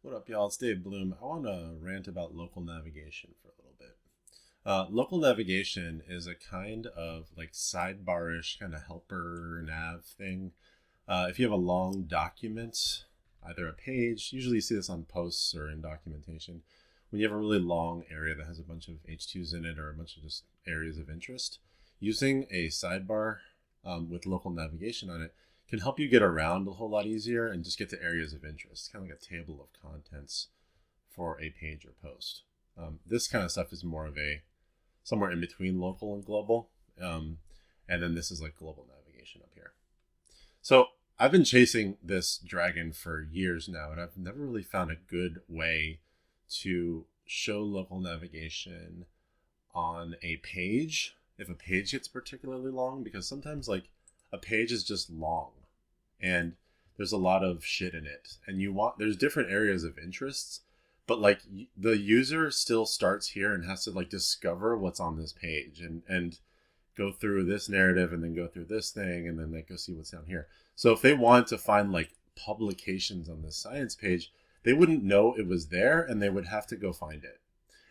What up, y'all? It's Dave Bloom. I want to rant about local navigation for a little bit. Local navigation is a kind of like sidebarish kind of helper nav thing. If you have a long document, either a page, usually you see this on posts or in documentation, when you have a really long area that has a bunch of H2s in it or a bunch of just areas of interest, using a sidebar with local navigation on it can help you get around a whole lot easier and just get to areas of interest, kind of like a table of contents for a page or post. This kind of stuff is more of a somewhere in between local and global. And then this is like global navigation up here. So I've been chasing this dragon for years now, and I've never really found a good way to show local navigation on a page if a page gets particularly long, because sometimes like a page is just long and there's a lot of shit in it, and there's different areas of interests, but like the user still starts here and has to like discover what's on this page and go through this narrative and then go through this thing and then they go see what's down here. So if they want to find like publications on this science page, they wouldn't know it was there and they would have to go find it.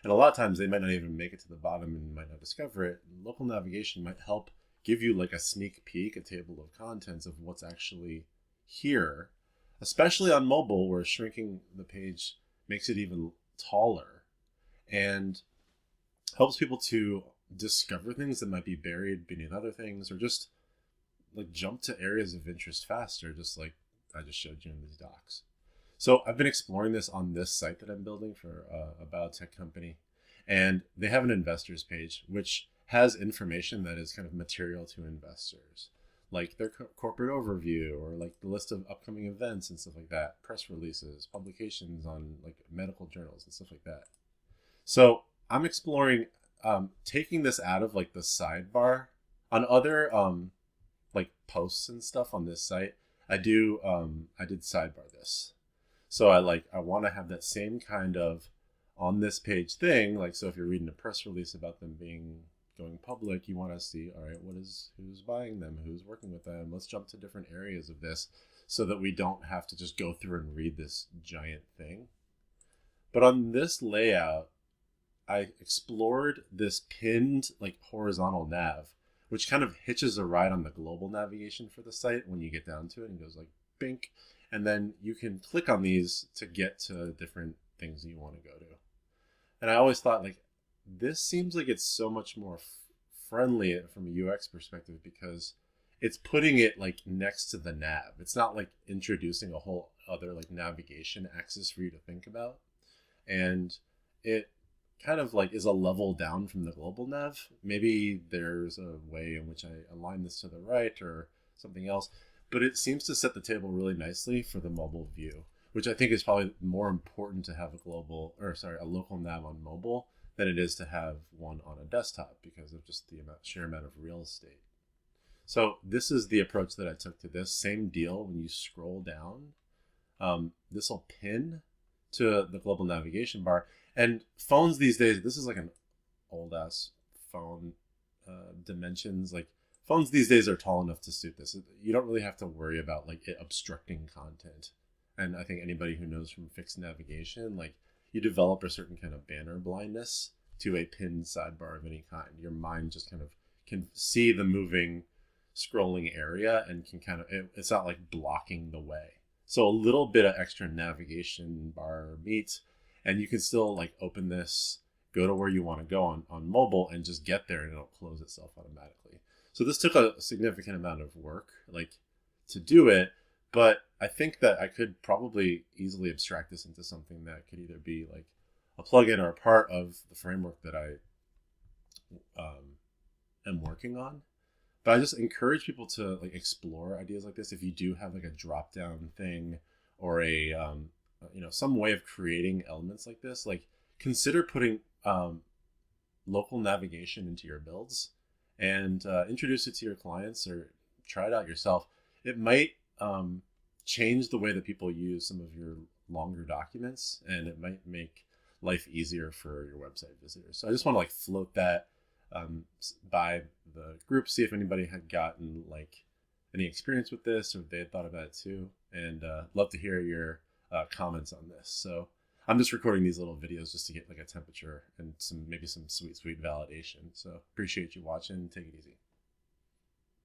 And a lot of times they might not even make it to the bottom and might not discover it. Local navigation might help give you like a sneak peek, a table of contents of what's actually here, especially on mobile where shrinking the page makes it even taller and helps people to discover things that might be buried beneath other things, or just like jump to areas of interest faster, just like I just showed you in these docs. So I've been exploring this on this site that I'm building for a biotech company, and they have an investors page which has information that is kind of material to investors, like their corporate overview or like the list of upcoming events and stuff like that, press releases, publications on like medical journals and stuff like that. So I'm exploring taking this out of like the sidebar on other like posts and stuff on this site. I did sidebar this. So I want to have that same kind of on this page thing. Like, so if you're reading a press release about them going public, you want to see, all right, who's buying them, who's working with them. Let's jump to different areas of this so that we don't have to just go through and read this giant thing. But on this layout, I explored this pinned like horizontal nav, which kind of hitches a ride on the global navigation for the site when you get down to it and goes like bink. And then you can click on these to get to different things you want to go to. And I always thought like, this seems like it's so much more friendly from a UX perspective because it's putting it like next to the nav. It's not like introducing a whole other like navigation axis for you to think about. And it kind of like is a level down from the global nav. Maybe there's a way in which I align this to the right or something else, but it seems to set the table really nicely for the mobile view, which I think is probably more important to have a local nav on mobile than it is to have one on a desktop because of just the sheer amount of real estate. So this is the approach that I took to this. Same deal when you scroll down. This will pin to the global navigation bar. And phones these days, this is like an old ass phone dimensions. Like phones these days are tall enough to suit this. You don't really have to worry about like it obstructing content. And I think anybody who knows from fixed navigation, like you develop a certain kind of banner blindness to a pinned sidebar of any kind. Your mind just kind of can see the moving scrolling area and can kind of, it's not like blocking the way. So a little bit of extra navigation bar meets, and you can still like open this, go to where you want to go on mobile and just get there and it'll close itself automatically. So this took a significant amount of work like to do it, but I think that I could probably easily abstract this into something that could either be like a plugin or a part of the framework that I am working on. But I just encourage people to like explore ideas like this. If you do have like a drop down thing or a some way of creating elements like this, like consider putting local navigation into your builds and introduce it to your clients or try it out yourself. It might change the way that people use some of your longer documents, and it might make life easier for your website visitors. So I just want to like float that by the group, see if anybody had gotten like any experience with this or if they had thought about it too, and love to hear your comments on this. So I'm just recording these little videos just to get like a temperature and maybe some sweet validation. So appreciate you watching. Take it easy.